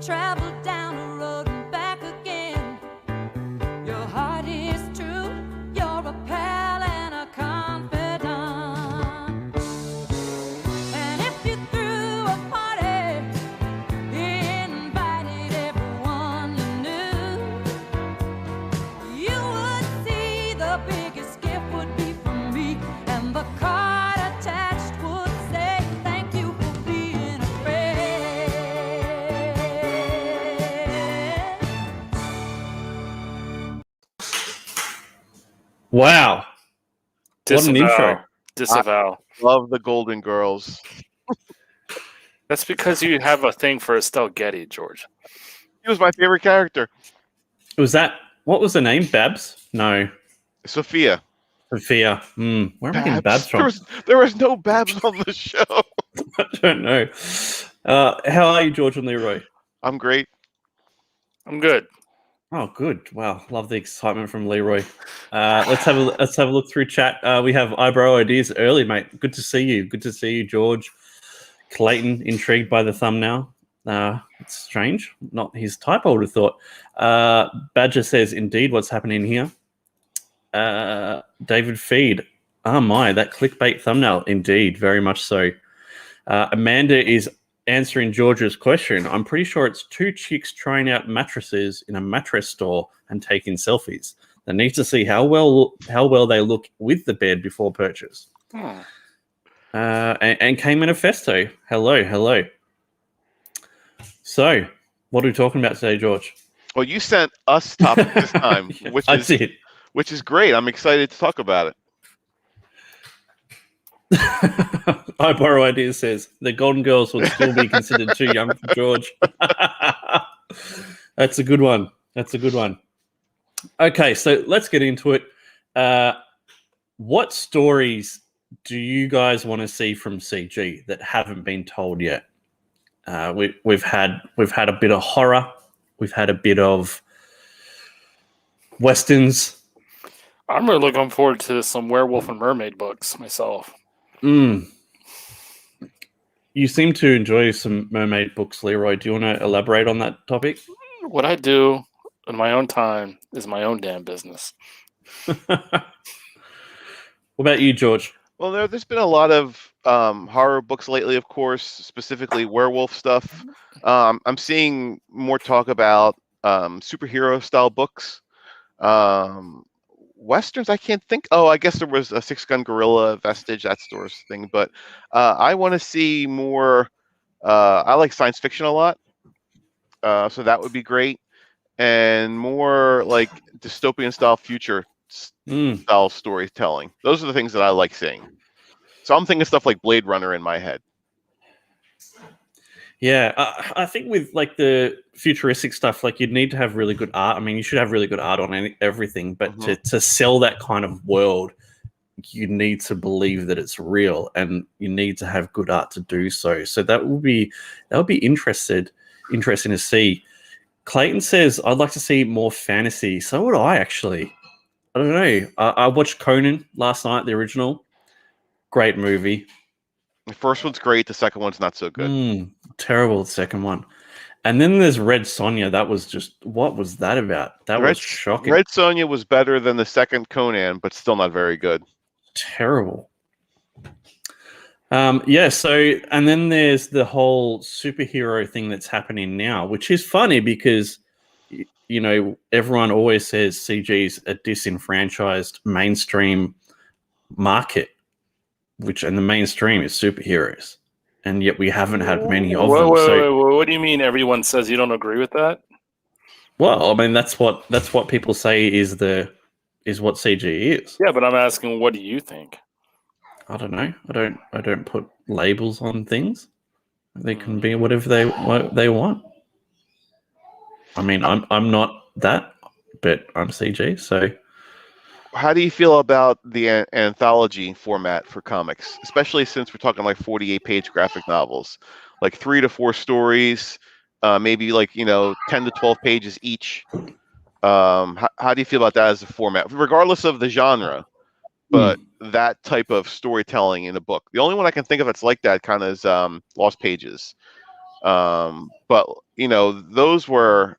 travel down the road and back again. Your heart is true, you're a pal and a confidant. And if you threw a party, invited everyone you knew, you would see the biggest gift would be from me, and the card attached would say, thank you for being a friend. Wow. What an intro. Disavow. Love the Golden Girls. That's because you have a thing for Estelle Getty, George. He was my favorite character. Was that, what was the name? Babs? No. Sophia. Sophia. Where am I getting Babs from? There was no Babs on the show. I don't know. How are you, George and Leroy? I'm great. I'm good. Oh, good. Wow. Love the excitement from Leroy. Let's have a look through chat. We have eyebrow ideas early, mate. Good to see you. Good to see you, George. Clayton, intrigued by the thumbnail. It's strange. Not his type, I would have thought. Badger says, indeed, what's happening here? David Feed. Oh, my, that clickbait thumbnail. Indeed, very much so. Amanda is answering George's question. I'm pretty sure it's two chicks trying out mattresses in a mattress store and taking selfies. They need to see how well they look with the bed before purchase. And K Manifesto. Hello. So, what are we talking about today, George? Well, you sent us topic this time, which is great. I'm excited to talk about it. I Borrow Ideas says the Golden Girls would still be considered too young for George. That's a good one. Okay, so let's get into it. What stories do you guys want to see from CG that haven't been told yet? We've had a bit of horror. We've had a bit of westerns. I'm really looking forward to some werewolf and mermaid books myself. You seem to enjoy some mermaid books, Leroy. Do you want to elaborate on that topic? What I do in my own time is my own damn business. What about you, George? Well, there's been a lot of horror books lately, of course, specifically werewolf stuff. I'm seeing more talk about superhero-style books. Westerns, I can't think. Oh, I guess there was a Six Gun Gorilla, Vestige, that sort of thing. But I want to see more. I like science fiction a lot, so that would be great, and more like dystopian style future style storytelling. Those are the things that I like seeing. So I'm thinking stuff like Blade Runner in my head. Yeah, I think with like the futuristic stuff, like you'd need to have really good art. I mean, you should have really good art on everything, but to sell that kind of world, you need to believe that it's real, and you need to have good art to do so. So that would be interesting to see. Clayton says, I'd like to see more fantasy. So would I, actually. I don't know. I watched Conan last night, the original. Great movie. The first one's great. The second one's not so good. Terrible, the second one. And then there's Red Sonja. That was just, what was that about? That was shocking. Red Sonja was better than the second Conan, but still not very good. Terrible. Yeah, so, and then there's the whole superhero thing that's happening now, which is funny because, you know, everyone always says CG's a disenfranchised mainstream market, and the mainstream is superheroes, and yet we haven't had many of them. Wait, what do you mean everyone says? You don't agree with that? Well, I mean, that's what people say is what CG is. Yeah, but I'm asking, what do you think? I don't know. I don't put labels on things. They can be whatever they want. I mean, I'm not that, but I'm CG, so. How do you feel about the anthology format for comics, especially since we're talking like 48-page graphic novels, like 3 to 4 stories, maybe like 10 to 12 pages each? How do you feel about that as a format, regardless of the genre? But that type of storytelling in a book. The only one I can think of that's like that kind of is Lost Pages. But those were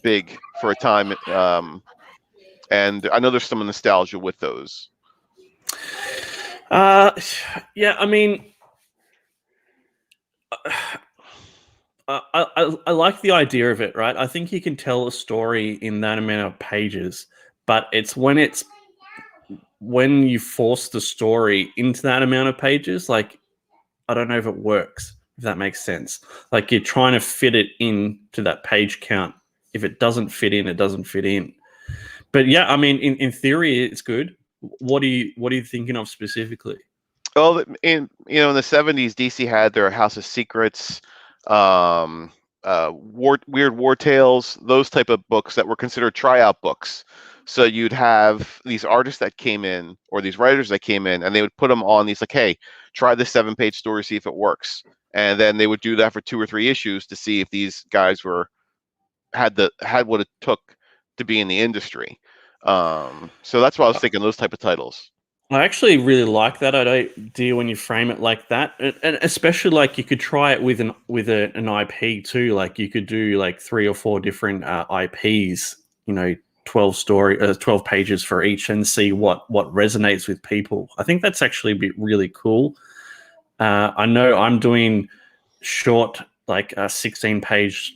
big for a time, and I know there's some nostalgia with those. Yeah, I mean, I like the idea of it, right? I think you can tell a story in that amount of pages, but it's when you force the story into that amount of pages, like I don't know if it works, if that makes sense. Like you're trying to fit it into that page count. If it doesn't fit in, it doesn't fit in. But yeah, I mean, in theory, it's good. What are you thinking of specifically? Well, in the 70s, DC had their House of Secrets, weird war tales, those type of books that were considered tryout books. So you'd have these artists that came in, or these writers that came in, and they would put them on these, like, hey, try this 7-page story, see if it works. And then they would do that for 2 or 3 issues to see if these guys had what it took to be in the industry. So that's why I was thinking those type of titles. I actually really like that idea when you frame it like that, and especially like you could try it with an IP too. Like you could do like 3 or 4 different IPs, 12 pages for each, and see what resonates with people. I think that's actually really cool. I know I'm doing short, like 16-page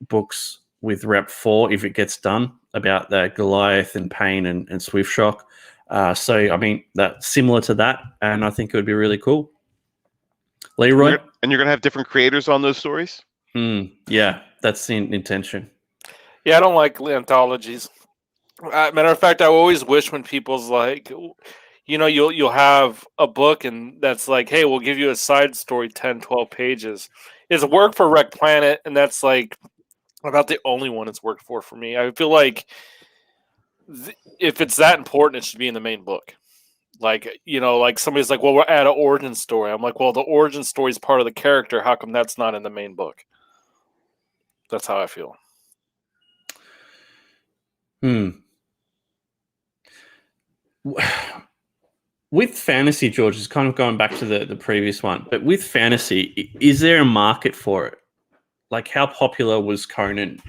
books with Rep 4 if it gets done, about the Goliath and Pain and Swift Shock. So I mean, that's similar to that, and I think it would be really cool. Leroy, and you're gonna have different creators on those stories. Yeah, that's the intention. Yeah, I don't like anthologies. Matter of fact, I always wish when people's like, you'll have a book and that's like, hey, we'll give you a side story, 10, 12 pages. It's work for Wreck Planet, and that's like about the only one it's worked for me. I feel like if it's that important, it should be in the main book. Like, like somebody's like, well, we'll add an origin story. I'm like, well, the origin story is part of the character. How come that's not in the main book? That's how I feel. With fantasy, George, is kind of going back to the previous one, but with fantasy, is there a market for it? Like, how popular was Conan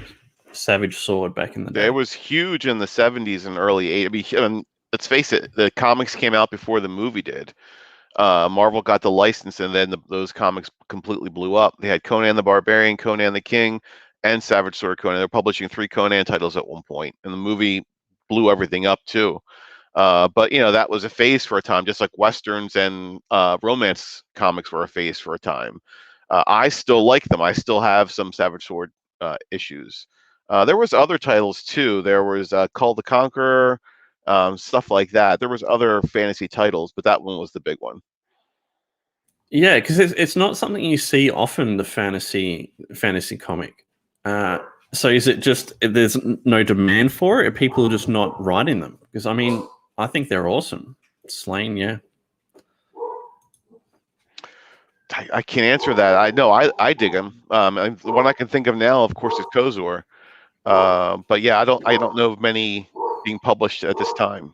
Savage Sword back in the day? It was huge in the 70s and early 80s. I mean, let's face it, the comics came out before the movie did. Marvel got the license, and then those comics completely blew up. They had Conan the Barbarian, Conan the King, and Savage Sword Conan. They're publishing 3 Conan titles at one point, and the movie blew everything up too. But that was a phase for a time, just like Westerns and romance comics were a phase for a time. I still like them. I still have some Savage Sword issues. There was other titles too. There was Call the Conqueror, stuff like that. There was other fantasy titles, but that one was the big one. Yeah, because it's not something you see often, the fantasy comic. So is it just there's no demand for it? Are people just not writing them? Because I mean, I think they're awesome. Slain, yeah. I can't answer that. I know I dig them. The one I can think of now, of course, is Kozor. But yeah, I don't know of many being published at this time.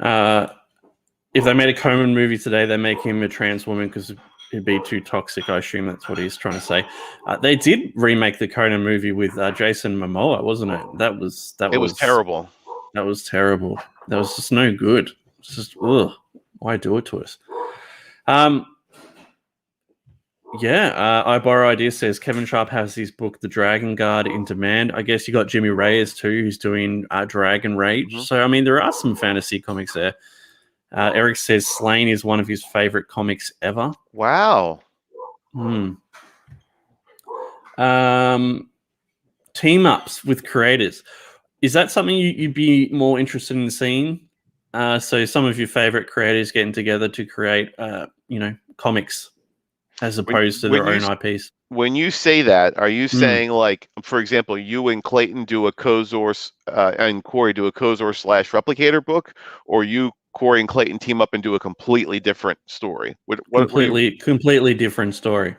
If they made a Conan movie today, they make him a trans woman because it'd be too toxic. I assume that's what he's trying to say. They did remake the Conan movie with Jason Momoa, wasn't it? That was terrible. That was terrible. That was just no good. It's just, ugh, why do it to us? I Borrow Ideas says Kevin Sharp has his book, The Dragon Guard, in demand. I guess you got Jimmy Reyes too, who's doing Dragon Rage. Mm-hmm. So, I mean, there are some fantasy comics there. Eric says Slain is one of his favorite comics ever. Wow. Team ups with creators. Is that something you'd be more interested in seeing? So some of your favorite creators getting together to create, comics as opposed to their own IPs. When you say that, are you saying, like, for example, you and Clayton do a Kozor and Corey do a Kozor / Replicator book, or you, Corey and Clayton, team up and do a completely different story? Completely different story.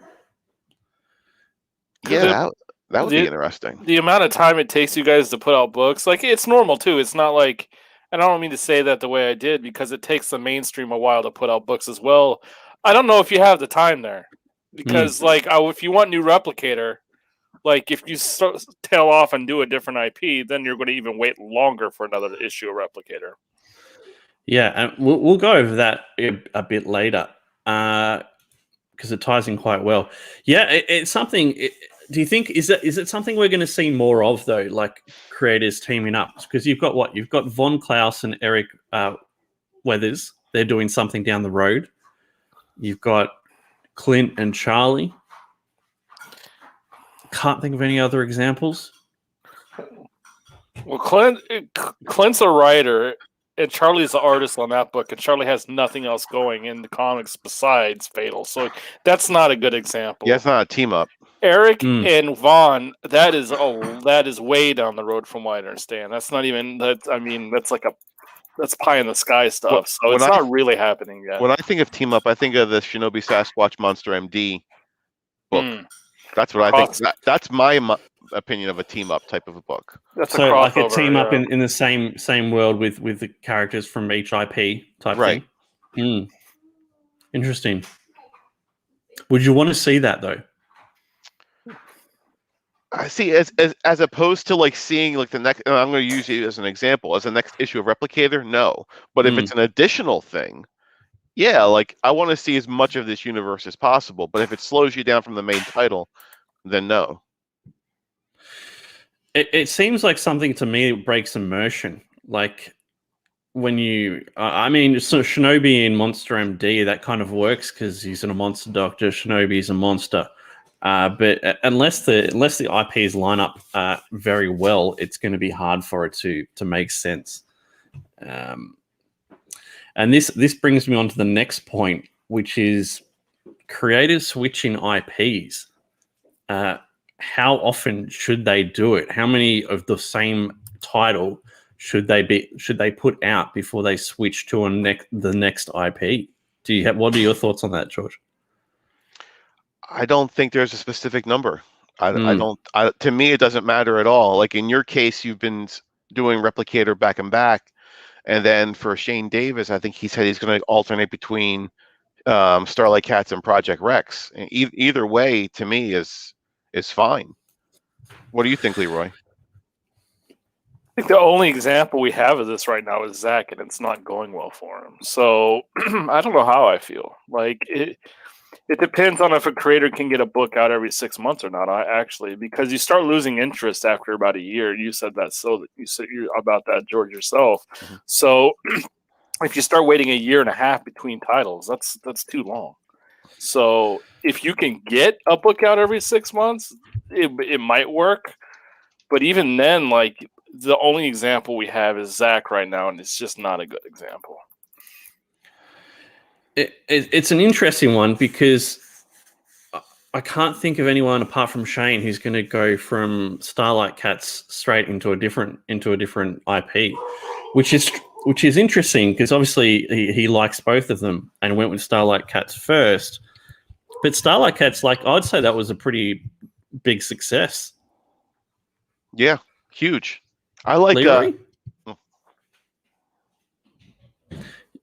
Yeah, that would be interesting. The amount of time it takes you guys to put out books, like, it's normal too. It's not like, and I don't mean to say that the way I did, because it takes the mainstream a while to put out books as well. I don't know if you have the time there. because like if you want new Replicator, like if you tail off and do a different IP, then you're going to even wait longer for another issue of Replicator. Yeah, and we'll go over that a bit later because it ties in quite well. Yeah, it's something. Do you think is it something we're going to see more of though? Like creators teaming up, because you've got Von Klaus and Eric Weathers. They're doing something down the road. You've got Clint and Charlie. Can't think of any other examples. Well, Clint's a writer, and Charlie's the artist on that book, and Charlie has nothing else going in the comics besides Fatal. So that's not a good example. Yeah, it's not a team up. Eric and Vaughn, that is way down the road from what I understand. That's not even that. I mean, that's pie in the sky stuff. So it's not really happening yet. When I think of team up, I think of the Shinobi Sasquatch Monster MD book. That's what I think. That's my opinion of a team up type of a book. That's so like a team up in the same world with the characters from each IP type thing. Interesting. Would you want to see that though? I see as opposed to like seeing like the next. I'm going to use you as an example as the next issue of Replicator. No, but if it's an additional thing, yeah, like I want to see as much of this universe as possible. But if it slows you down from the main title, then no. It seems like something to me that breaks immersion. Like when you, I mean, so Shinobi in Monster MD, that kind of works because he's in a monster doctor. Shinobi's a monster. But unless the IPs line up very well, it's going to be hard for it to make sense. And this brings me on to the next point, which is creators switching IPs. How often should they do it? How many of the same title should they put out before they switch to the next IP? What are your thoughts on that, George? I don't think there's a specific number. I don't. To me, it doesn't matter at all. Like in your case, you've been doing Replicator back and back, and then for Shane Davis, I think he said he's going to alternate between Starlight Cats and Project Rex. And either way, to me, is fine. What do you think, Leroy? I think the only example we have of this right now is Zach, and it's not going well for him. So I don't know how I feel. Like it depends on if a creator can get a book out every 6 months or not. Because you start losing interest after about a year. You said that, so you said about that, George, yourself. Mm-hmm. So if you start waiting a year and a half between titles, that's too long. So if you can get a book out every 6 months, it might work. But even then, like the only example we have is Zach right now, and it's just not a good example. It's an interesting one because I can't think of anyone apart from Shane who's going to go from Starlight Cats straight into a different IP, which is interesting because obviously he likes both of them and went with Starlight Cats first. But Starlight Cats, like I'd say, that was a pretty big success. Yeah, huge. I like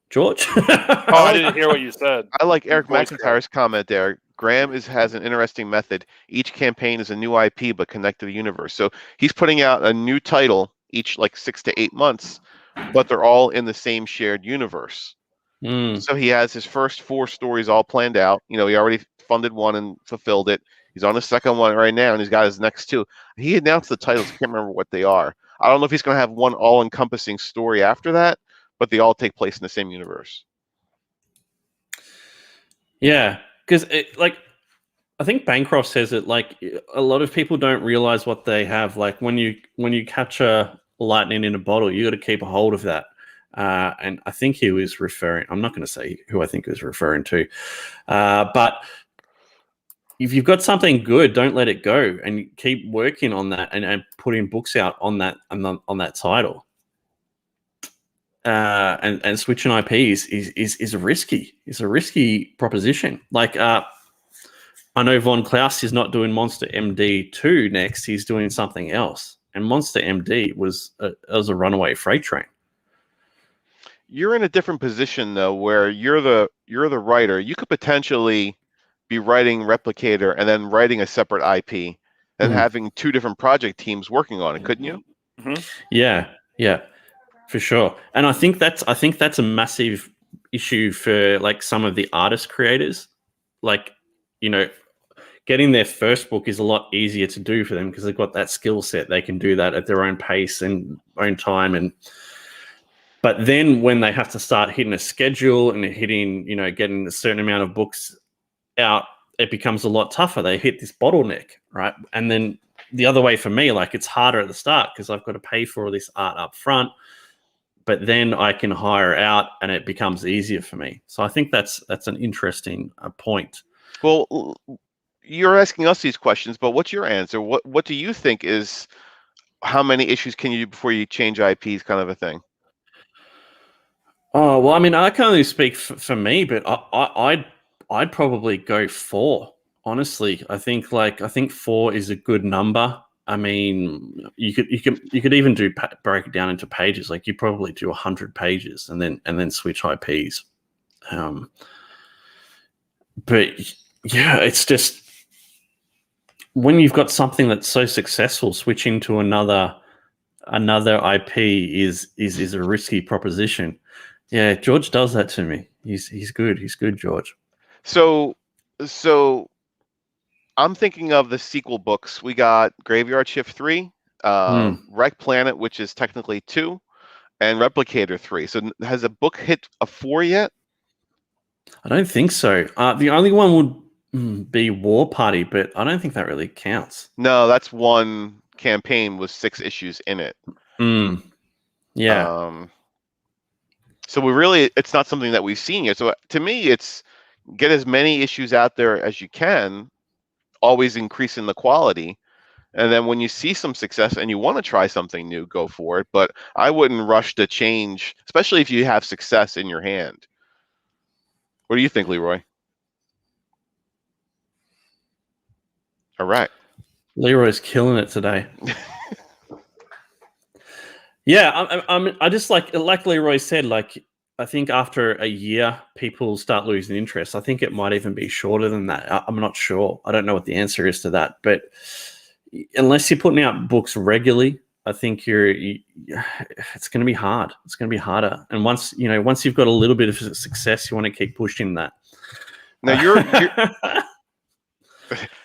George. I didn't hear what you said. I like Eric McIntyre's comment there. Graham has an interesting method. Each campaign is a new IP but connect to the universe. So he's putting out a new title each like 6 to 8 months, but they're all in the same shared universe. So he has his first 4 stories all planned out. You know, he already funded one and fulfilled it. He's on the second one right now, and he's got his next 2. He announced the titles. I can't remember what they are. I don't know if he's going to have one all-encompassing story after that, but they all take place in the same universe. Yeah, because I think Bancroft says it, like a lot of people don't realize what they have. Like when you catch a lightning in a bottle, you got to keep a hold of that. And I think he was referring. I'm not going to say who I think he was referring to, but if you've got something good, don't let it go, and keep working on that and putting books out on that title. And switching IPs is risky. It's a risky proposition. Like I know Von Klaus is not doing Monster MD 2 next. He's doing something else. And Monster MD was a runaway freight train. You're in a different position though, where you're the writer. You could potentially be writing Replicator and then writing a separate IP and having two different project teams working on it, couldn't you? Yeah, for sure. And I think that's a massive issue for like some of the artist creators. Like, you know, getting their first book is a lot easier to do for them because they've got that skill set. They can do that at their own pace and own time. But then when they have to start hitting a schedule and hitting, you know, getting a certain amount of books out, it becomes a lot tougher. They hit this bottleneck, right? And then the other way for me, like it's harder at the start because I've got to pay for all this art up front, but then I can hire out and it becomes easier for me. So I think that's an interesting point. Well, you're asking us these questions, but what's your answer? What do you think is, how many issues can you do before you change IPs, kind of a thing? Oh, well, I mean, I can only speak for me, but I'd probably go 4. Honestly, I think 4 is a good number. I mean, you could even break it down into pages. Like you probably do 100 pages and then switch IPs. But yeah, it's just when you've got something that's so successful, switching to another IP is a risky proposition. Yeah, George does that to me. He's good. He's good, George. So I'm thinking of the sequel books. We got Graveyard Shift 3, Wreck Planet, which is technically 2, and Replicator 3. So has a book hit a 4 yet? I don't think so. The only one would be War Party, but I don't think that really counts. No, that's one campaign with 6 issues in it. Yeah. So it's not something that we've seen yet. So to me, it's get as many issues out there as you can, always increasing the quality. And then when you see some success and you want to try something new, go for it. But I wouldn't rush to change, especially if you have success in your hand. What do you think, Leroy? All right. Leroy's killing it today. Yeah, I just like Leroy said, like I think after a year, people start losing interest. I think it might even be shorter than that. I'm not sure. I don't know what the answer is to that. But unless you're putting out books regularly, I think it's going to be hard. It's going to be harder. And once you've got a little bit of success, you want to keep pushing that. Now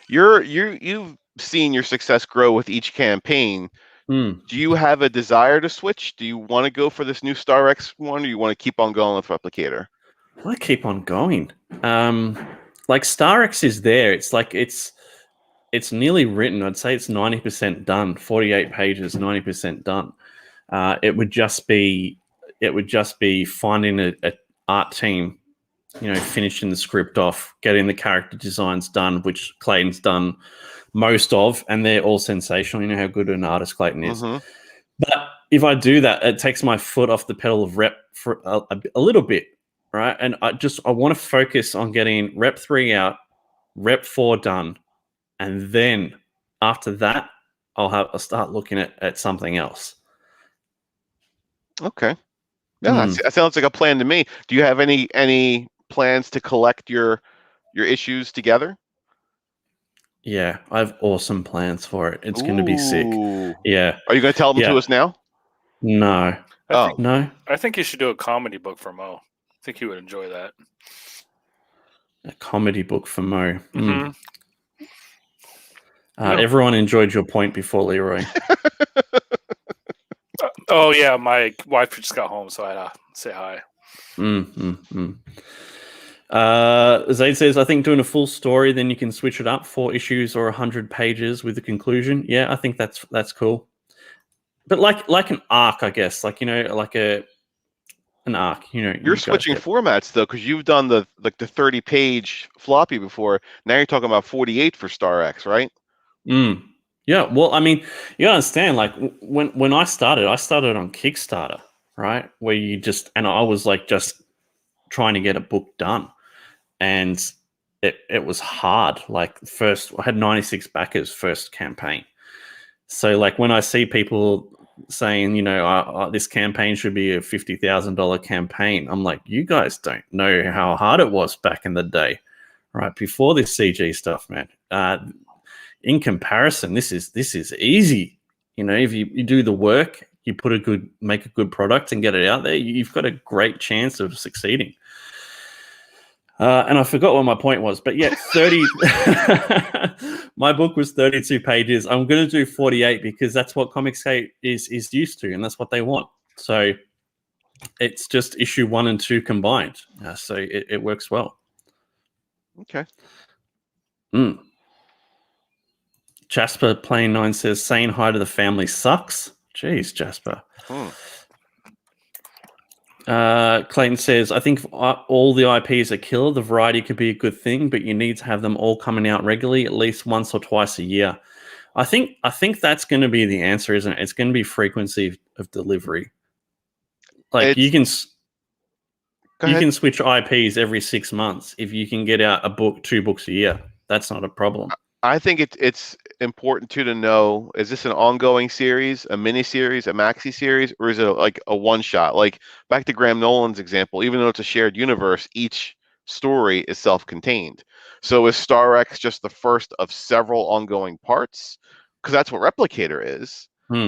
you've seen your success grow with each campaign. Do you have a desire to switch? Do you want to go for this new Star X one, or you want to keep on going with Replicator? I want to keep on going. Like Star X is there. It's like it's nearly written. I'd say it's 90% done. 48 pages, 90% done. It would just be finding an art team, finishing the script off, getting the character designs done, which Clayton's done most of, and they're all sensational. You know how good an artist Clayton is. But if I do that, it takes my foot off the pedal of rep for a little bit, right? And I want to focus on getting rep 3 out, rep 4 done, and then after that, I'll start looking at something else. Okay, yeah, that sounds like a plan to me. Do you have any plans to collect your issues together? Yeah, I have awesome plans for it. It's going to be sick. Yeah. Are you going to tell them to us now? No. No. I think you should do a comedy book for Mo. I think he would enjoy that. A comedy book for Mo. Everyone enjoyed your point before, Leroy. Oh, yeah. My wife just got home, so I had to say hi. Zaid says, I think doing a full story, then you can switch it up, 4 issues or 100 pages with the conclusion. Yeah, I think that's cool. But like an arc, I guess, like an arc. You're switching formats though, because you've done the 30-page floppy before. Now you're talking about 48 for Star X, right? Yeah. Well, I mean, you understand, like when I started on Kickstarter, right? Where I was like just trying to get a book done. And it was hard. Like first, I had 96 backers first campaign. So like when I see people saying, this campaign should be a $50,000 campaign, I'm like, you guys don't know how hard it was back in the day, right before this CG stuff, man. In comparison, this is easy. You know, if you do the work, you make a good product and get it out there, you've got a great chance of succeeding. And I forgot what my point was, but yeah, 30. My book was 32 pages. I'm going to do 48 because that's what Comicsgate is used to, and that's what they want. So it's just issue 1 and 2 combined. So it works well. Okay. Jasper Plane 9 says, saying hi to the family sucks. Jeez, Jasper. Clayton says, I think all the IPs are killer. The variety could be a good thing, but you need to have them all coming out regularly, at least once or twice a year. I think that's going to be the answer, isn't it? It's going to be frequency of delivery. Like you can switch IPs every 6 months if you can get out 2 books a year. That's not a problem. I think it's important to know, is this an ongoing series, a mini series, a maxi series, or is it like a one shot? Like back to Graham Nolan's example, even though it's a shared universe, each story is self-contained. So is Star X just the first of several ongoing parts? Because that's what Replicator is.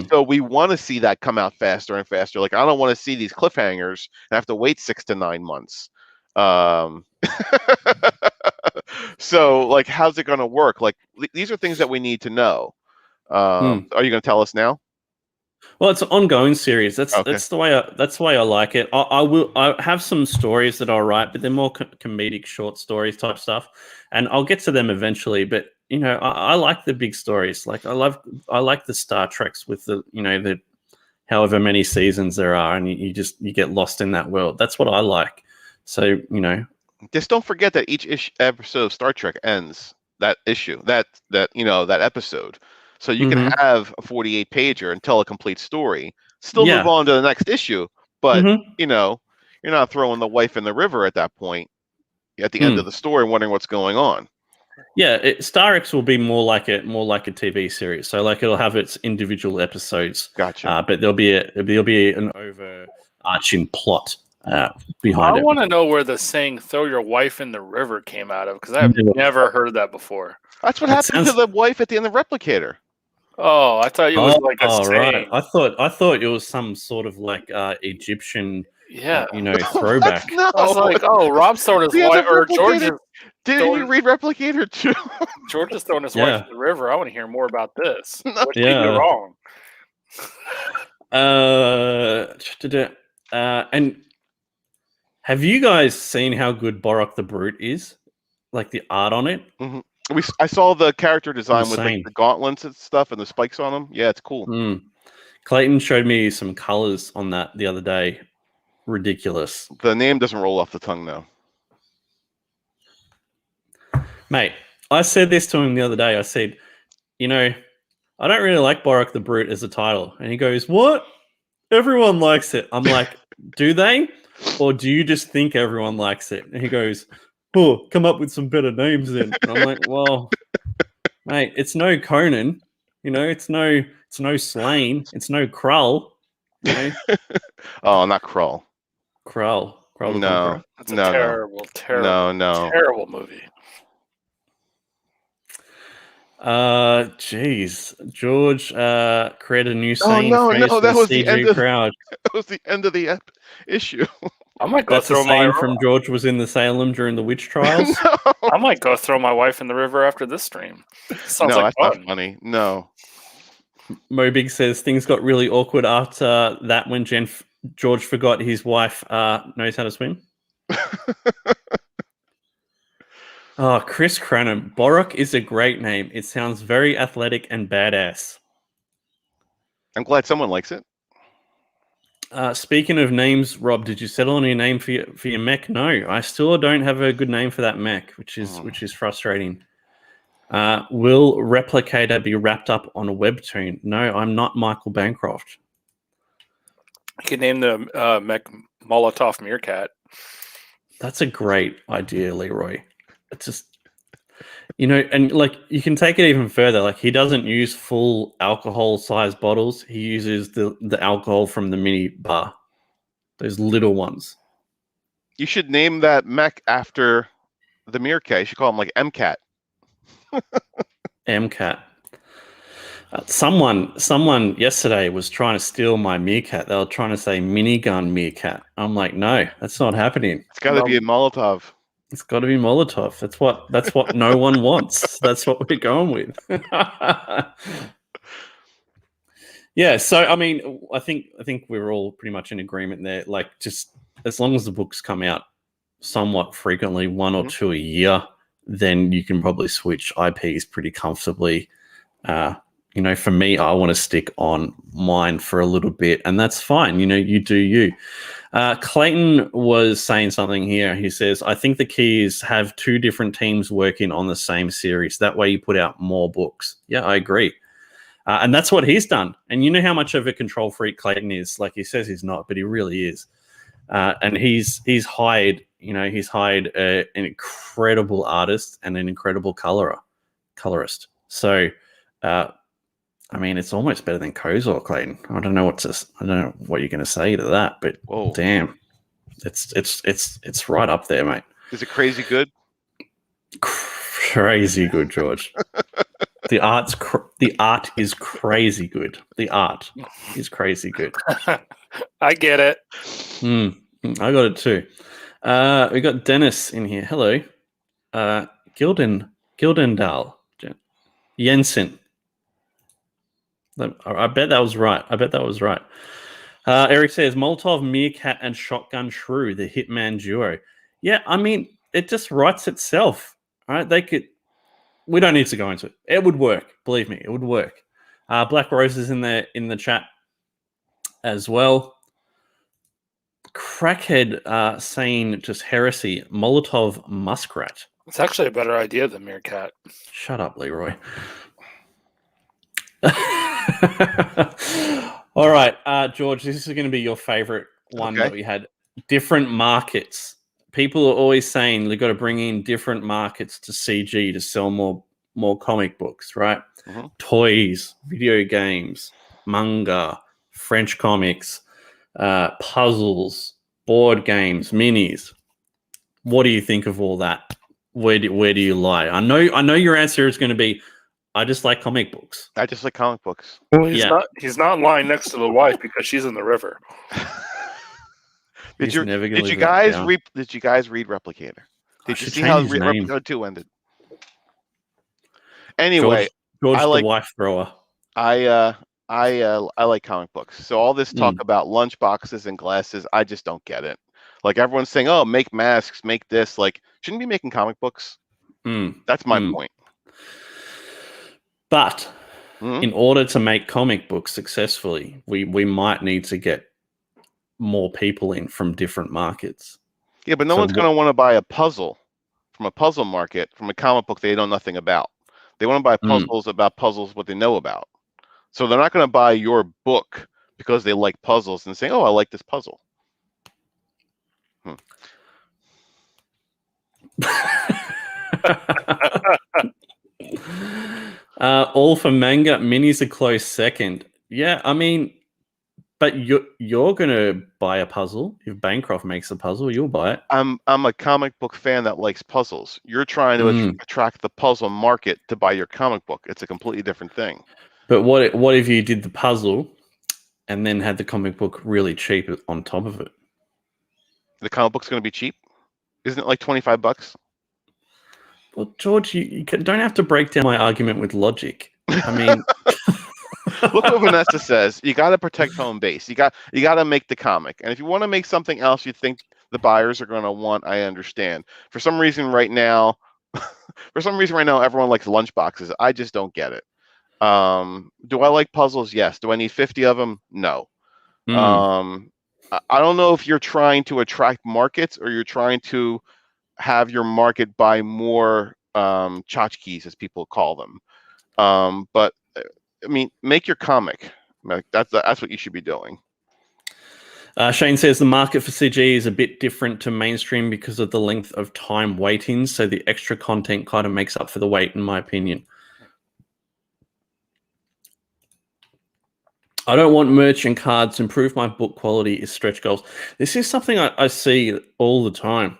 So we want to see that come out faster and faster. Like I don't want to see these cliffhangers and have to wait 6 to 9 months. So like, how's it going to work? Like these are things that we need to know. Are you going to tell us now? Well, it's an ongoing series. That's the way I like it. I have some stories that I'll write, but they're more comedic short stories type stuff, and I'll get to them eventually. But you know, I like the big stories. Like I like the Star Treks with the the however many seasons there are, and you get lost in that world. That's what I like. So just don't forget that each episode of Star Trek ends that issue, that episode. So you can have a 48 pager and tell a complete story. Still move on to the next issue, but you're not throwing the wife in the river at that point. At the end of the story, wondering what's going on. Yeah, Star X will be more like a TV series. So like it'll have its individual episodes. Gotcha. But there'll be an overarching plot behind it. I want to know where the saying "throw your wife in the river" came out of, because I've never heard that before. That's what happened to the wife at the end of Replicator. Oh, I thought it was like a saying. Right. I thought it was some sort of like Egyptian, throwback. No, I was like, oh, Rob's throwing his wife, or George. Didn't you read Replicator too? George is throwing his wife in the river. I want to hear more about this. What's he wrong? And have you guys seen how good Borok the Brute is? Like the art on it? I saw the character design with the gauntlets and stuff and the spikes on them. Yeah, it's cool. Clayton showed me some colors on that the other day. Ridiculous. The name doesn't roll off the tongue, though. Mate, I said this to him the other day. I said, I don't really like Borok the Brute as a title. And he goes, what? Everyone likes it. I'm like, do they? Or do you just think everyone likes it? And he goes, oh, come up with some better names then. And I'm like, well, mate, it's no Conan. It's no Slane. It's no Krull. Oh, not Krull. Krull. No. That's a terrible movie. Jeez. George created a new saying. That was the end of crowd. That was the end of the issue. I might go That's throw a saying from George was in the Salem during the witch trials. No. I might go throw my wife in the river after this stream. Sounds like that's fun. not funny. No. Mobig says things got really awkward after that when George forgot his wife knows how to swim. Oh, Chris Cranham. Borok is a great name. It sounds very athletic and badass. I'm glad someone likes it. Speaking of names, Rob, did you settle on your name for your mech? No, I still don't have a good name for that mech, which is frustrating. Will Replicator be wrapped up on a webtoon? No, I'm not Michael Bancroft. You could name the mech Molotov Meerkat. That's a great idea, Leroy. It's just, and like you can take it even further. Like he doesn't use full alcohol-sized bottles. He uses the alcohol from the mini bar, those little ones. You should name that mech after the Meerkat. You should call him like MCAT. MCAT. Someone yesterday was trying to steal my Meerkat. They were trying to say minigun Meerkat. I'm like, no, that's not happening. It's got to be a Molotov. It's got to be Molotov. That's what no one wants. That's what we're going with. Yeah. So I mean, I think we're all pretty much in agreement there. Like, just as long as the books come out somewhat frequently, one or two a year, then you can probably switch IPs pretty comfortably. For me, I want to stick on mine for a little bit, and that's fine. You do you. Clayton was saying something here. He says, I think the key is have two different teams working on the same series. That way you put out more books. Yeah, I agree. And that's what he's done. And you know how much of a control freak Clayton is. Like, he says he's not, but he really is. And he's hired, an incredible artist and an incredible colorist. So, I mean, it's almost better than Kozor, Clayton. I don't know what you're going to say to that, but damn, it's right up there, mate. Is it crazy good? Crazy good, George. The art is crazy good. The art is crazy good. I get it. I got it too. We got Dennis in here. Hello, Gildendal, Jensen. I bet that was right. Eric says Molotov, Meerkat, and Shotgun Shrew, the Hitman duo. Yeah, I mean, it just writes itself. Right? We don't need to go into it. It would work. Believe me, it would work. Black Rose is in the chat as well. Crackhead saying just heresy. Molotov Muskrat. It's actually a better idea than Meerkat. Shut up, Leroy. All right, George, this is going to be your favorite one that we had. Different markets. People are always saying they've got to bring in different markets to CG to sell more comic books, right? Mm-hmm. Toys, video games, manga, French comics, puzzles, board games, minis. What do you think of all that? Where do you lie? I know your answer is going to be, I just like comic books. I just like comic books. Well, he's not lying next to the wife because she's in the river. Did you guys read Replicator? Did you see how Replicator 2 ended? Anyway, George the wife thrower. I like comic books. So all this talk about lunch boxes and glasses, I just don't get it. Like, everyone's saying, "Oh, make masks, make this." Like, shouldn't be making comic books. That's my point. But in order to make comic books successfully, we might need to get more people in from different markets. Yeah, but no one's going to want to buy a puzzle from a puzzle market from a comic book they know nothing about. They want to buy puzzles about puzzles what they know about. So they're not going to buy your book because they like puzzles and say, "Oh, I like this puzzle." All for manga. Minis a close second. Yeah, I mean, but you're gonna buy a puzzle. If Bancroft makes a puzzle, you'll buy it. I'm a comic book fan that likes puzzles. You're trying to attract the puzzle market to buy your comic book. It's a completely different thing. But what if you did the puzzle and then had the comic book really cheap on top of it? The comic book's going to be cheap? Isn't it like $25? Well, George, you don't have to break down my argument with logic. I mean, look what Vanessa says. You got to protect home base. You got to make the comic. And if you want to make something else you think the buyers are going to want, I understand. For some reason right now, everyone likes lunch boxes. I just don't get it. Do I like puzzles? Yes. Do I need 50 of them? No. I don't know if you're trying to attract markets or you're trying to have your market buy more tchotchkes, as people call them. But I mean, make your comic. That's what you should be doing. Shane says the market for CG is a bit different to mainstream because of the length of time waiting. So the extra content kind of makes up for the wait, in my opinion. I don't want merch and cards. Improve my book quality is stretch goals. This is something I see all the time.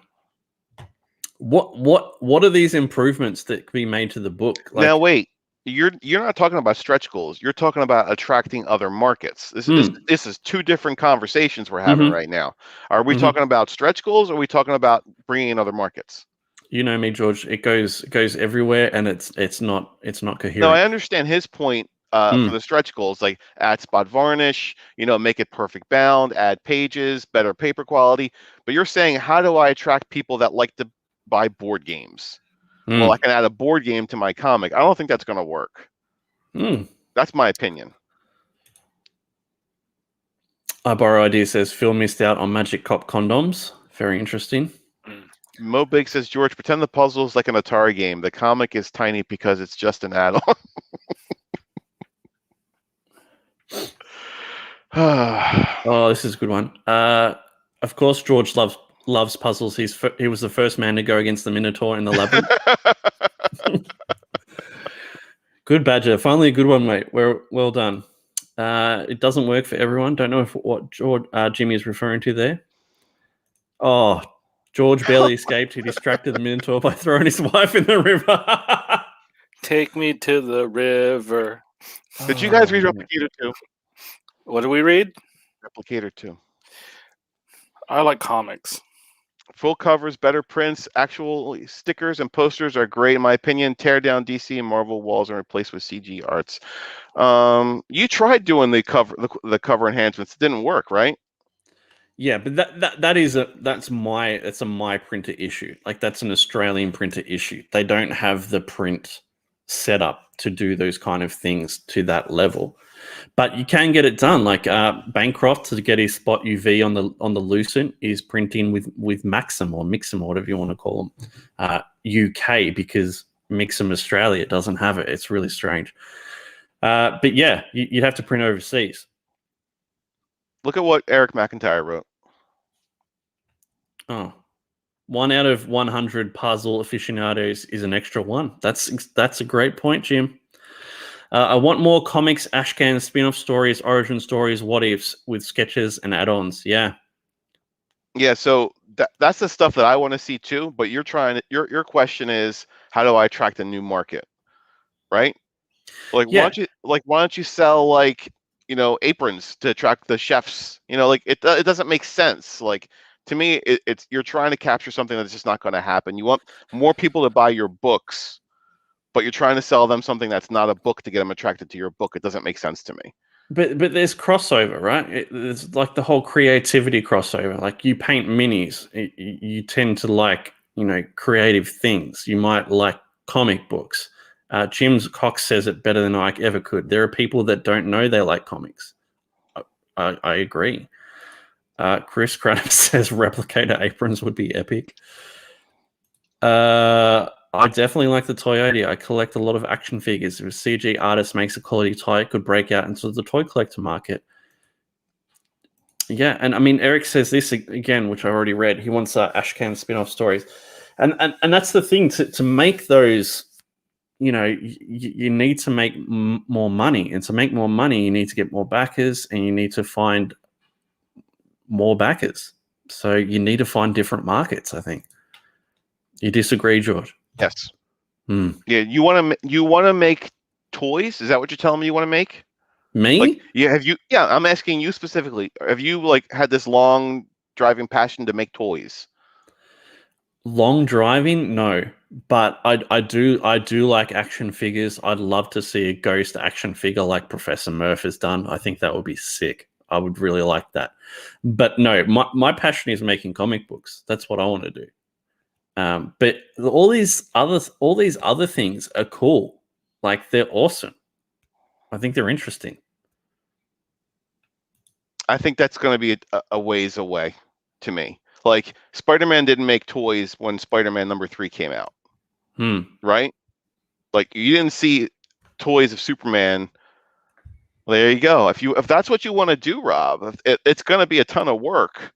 What are these improvements that could be made to the book? Like, Now wait, you're not talking about stretch goals. You're talking about attracting other markets. This is two different conversations we're having right now. Are we talking about stretch goals, or are we talking about bringing in other markets? You know me, George. It goes everywhere, and it's not coherent. No, I understand his point for the stretch goals, like add spot varnish, make it perfect bound, add pages, better paper quality. But you're saying, how do I attract people that like to buy board games? Well, I can add a board game to my comic. I don't think that's going to work. That's my opinion. Borrow Idea says Phil missed out on Magic Cop condoms. Very interesting. Mo Big says, George, pretend the puzzle is like an Atari game. The comic is tiny because it's just an add-on. Oh, this is a good one. Of course, George loves puzzles. He was the first man to go against the Minotaur in the labyrinth. Good, Badger. Finally, a good one, mate. Well done. It doesn't work for everyone. Don't know what Jimmy is referring to there. Oh, George barely escaped. He distracted the Minotaur by throwing his wife in the river. Take me to the river. Did you guys read Replicator 2? What do we read? Replicator 2. I like comics. Full covers, better prints, actual stickers and posters are great in my opinion. Tear down DC and Marvel walls and replace with CG arts. You tried doing the cover enhancements. It didn't work, right? Yeah, but that's a my printer issue. Like, that's an Australian printer issue. They don't have the print set up to do those kind of things to that level. But you can get it done. Like Bancroft, to get his spot UV on the Lucent, is printing with Maxim or Mixim or whatever you want to call them, UK, because Mixim Australia doesn't have it. It's really strange. But yeah, you'd have to print overseas. Look at what Eric McIntyre wrote. Oh, 1 out of 100 puzzle aficionados is an extra one. That's a great point, Jim. I want more comics, Ashcan spin-off stories, origin stories, what ifs with sketches and add-ons. Yeah. Yeah, so that's the stuff that I want to see too. But your question is, how do I attract a new market, right? Like, yeah. why don't you sell aprons to attract the chefs? It doesn't make sense. Like, to me, it's you're trying to capture something that's just not going to happen. You want more people to buy your books, but you're trying to sell them something that's not a book to get them attracted to your book. It doesn't make sense to me. But there's crossover, right? It's like the whole creativity crossover. Like, you paint minis, you tend to like, creative things. You might like comic books. Jim Cox says it better than I ever could. There are people that don't know they like comics. I agree. Chris Craddock says Replicator aprons would be epic. I definitely like the toy idea. I collect a lot of action figures. If a CG artist makes a quality toy, it could break out into the toy collector market. Yeah, and I mean, Eric says this again, which I already read. He wants Ashcan spin-off stories. And that's the thing. To make those, you need to make more money. And to make more money, you need to get more backers, and you need to find more backers. So you need to find different markets, I think. You disagree, George? Yes. Yeah, you want to make toys? Is that what you're telling me you want to make? Me? Yeah, I'm asking you specifically. Have you had this long driving passion to make toys? Long driving? No. But I do like action figures. I'd love to see a ghost action figure like Professor Murph has done. I think that would be sick. I would really like that. But no, my passion is making comic books. That's what I want to do. But all these other things are cool. Like, they're awesome. I think they're interesting. I think that's going to be a ways away to me. Like, Spider-Man didn't make toys when Spider-Man #3 came out. Right? Like, you didn't see toys of Superman. Well, there you go. If that's what you want to do, Rob, it's going to be a ton of work.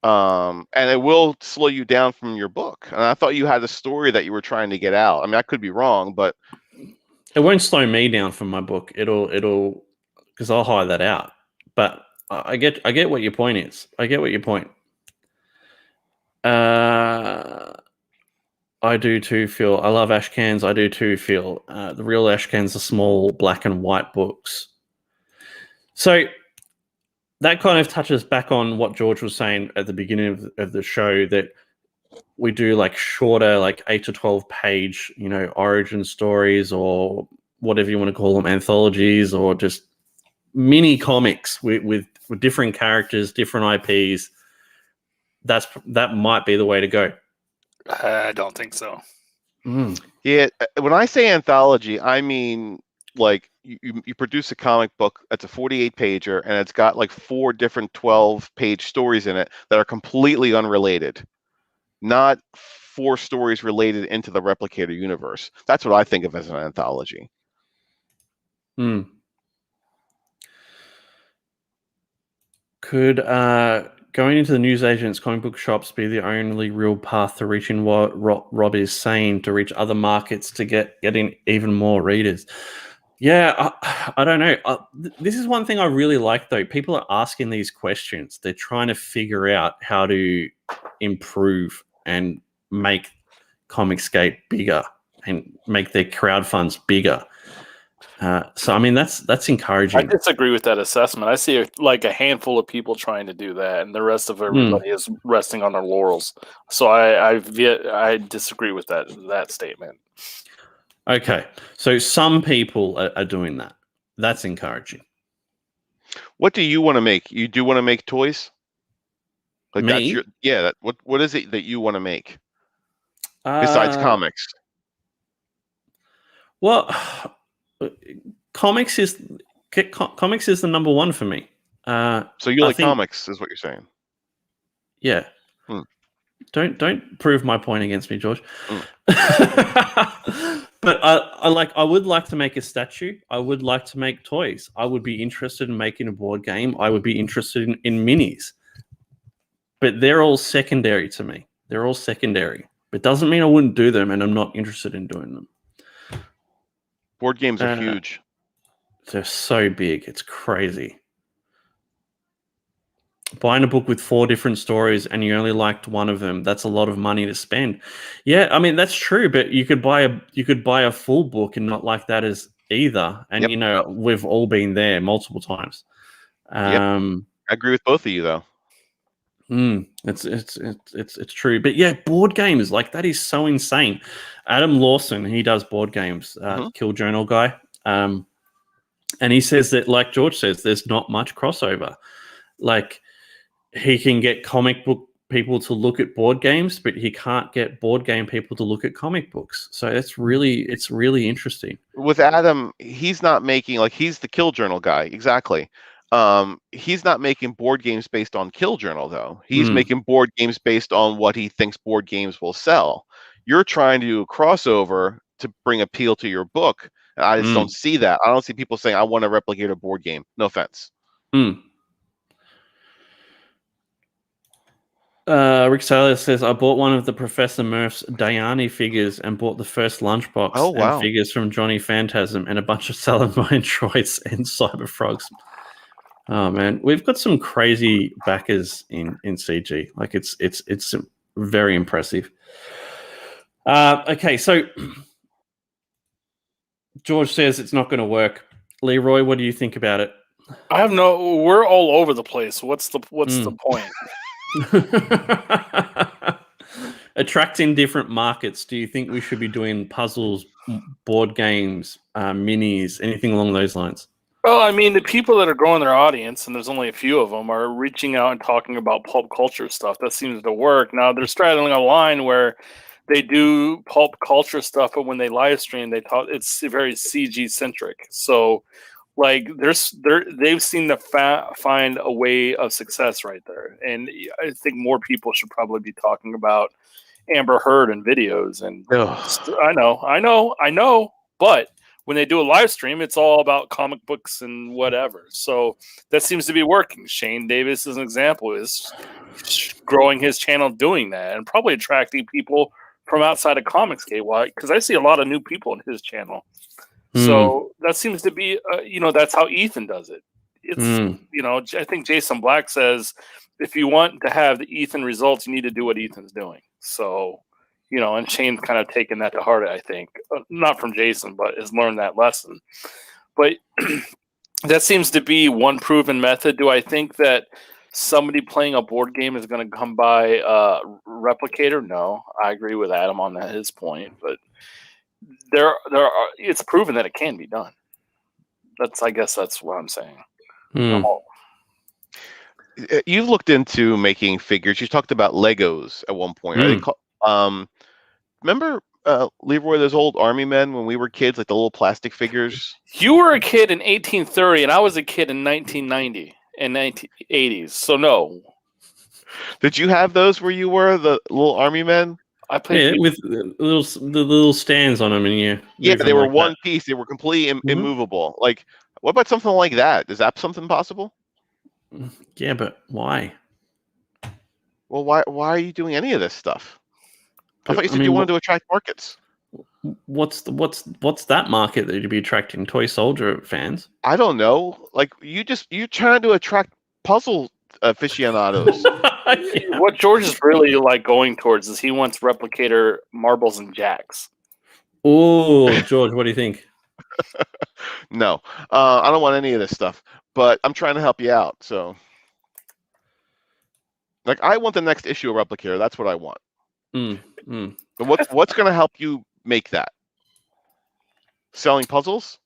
And it will slow you down from your book. And I thought you had a story that you were trying to get out. I mean, I could be wrong, but it won't slow me down from my book. It'll because I'll hire that out. But I get what your point is. I get what your point. I do too, Phil. I love ash cans. I do too, Phil. The real ash cans are small black and white books. So that kind of touches back on what George was saying at the beginning of the show, that we do like shorter, like 8 to 12 page, origin stories or whatever you want to call them, anthologies, or just mini comics with different characters, different IPs. That might be the way to go. I don't think so. Yeah, when I say anthology, I mean like you produce a comic book that's a 48 pager and it's got like 4 different 12-page stories in it that are completely unrelated, not 4 stories related into the Replicator universe. That's what I think of as an anthology. Could going into the newsagents, comic book shops be the only real path to reaching what Rob is saying, to reach other markets, to getting even more readers? Yeah, I don't know. This is one thing I really like, though. People are asking these questions. They're trying to figure out how to improve and make Comicsgate bigger and make their crowd funds bigger. So, I mean, that's encouraging. I disagree with that assessment. I see like a handful of people trying to do that, and the rest of everybody is resting on their laurels. So I disagree with that statement. Okay, so some people are doing that. That's encouraging. What do you want to make? You do want to make toys? Like Me? What is it that you want to make besides comics? Well, comics is the number one for me. So you like comics, is what you're saying? Yeah. Don't prove my point against me, George. But I would like to make a statue. I would like to make toys. I would be interested in making a board game. I would be interested in minis. But they're all secondary to me. They're all secondary. But doesn't mean I wouldn't do them, and I'm not interested in doing them. Board games are huge. They're so big. It's crazy. Buying a book with 4 different stories and you only liked one of them, that's a lot of money to spend. Yeah, I mean, that's true, but you could buy a full book and not like that as either. And we've all been there multiple times. I agree with both of you, though. It's true. But yeah, board games, like, that is so insane. Adam Lawson, he does board games, Kill Journal guy. And he says that, like George says, there's not much crossover. Like, he can get comic book people to look at board games, but he can't get board game people to look at comic books. So it's really interesting. With Adam, he's not making, like, he's the Kill Journal guy. Exactly. He's not making board games based on Kill Journal, though. He's making board games based on what he thinks board games will sell. You're trying to do a crossover to bring appeal to your book. And I just don't see that. I don't see people saying, I want to replicate a board game. No offense. Rick Saylor says, I bought one of the Professor Murph's Diani figures and bought the first lunchbox and figures from Johnny Phantasm and a bunch of Salamine droids and Cyber Frogs. Oh man, we've got some crazy backers in CG. Like, it's very impressive. Okay, so George says it's not going to work. Leroy, what do you think about it? We're all over the place. What's the point? Attracting different markets. Do you think we should be doing puzzles, board games, minis, anything along those lines? Well, I mean, the people that are growing their audience, and there's only a few of them, are reaching out and talking about pulp culture stuff. That seems to work. Now, they're straddling a line where they do pulp culture stuff, but when they live stream, it's very CG centric. So, like, they've seen find a way of success right there, and I think more people should probably be talking about Amber Heard and videos. And I know, but when they do a live stream, it's all about comic books and whatever. So that seems to be working. Shane Davis, as an example, is growing his channel doing that and probably attracting people from outside of Comicsgate. Why? Because I see a lot of new people in his channel. So that seems to be, that's how Ethan does it. It's, I think Jason Black says, if you want to have the Ethan results, you need to do what Ethan's doing. So, and Shane's kind of taken that to heart, I think. Not from Jason, but has learned that lesson. But that seems to be one proven method. Do I think that somebody playing a board game is going to come by Replicator? No, I agree with Adam on his point. But it's proven that it can be done. I guess that's what I'm saying. You've looked into making figures. You talked about Legos at one point. Are they remember Leroy, those old army men when we were kids, like the little plastic figures? You were a kid in 1830, and I was a kid in 1990 and 1980s. So no. Did you have those where you were the little army men? I played with the little stands on them, and yeah, they were one piece. They were completely immovable. Like, what about something like that? Is that something possible? Yeah, but why? Well, why are you doing any of this stuff? I thought you said you wanted to attract markets. What's that market that you'd be attracting? Toy Soldier fans? I don't know. Like you're trying to attract puzzle aficionados. Yeah. What George is really going towards is he wants Replicator marbles and jacks. Oh, George, what do you think? No, I don't want any of this stuff. But I'm trying to help you out. So, I want the next issue of Replicator. That's what I want. But what's going to help you make that? Selling puzzles?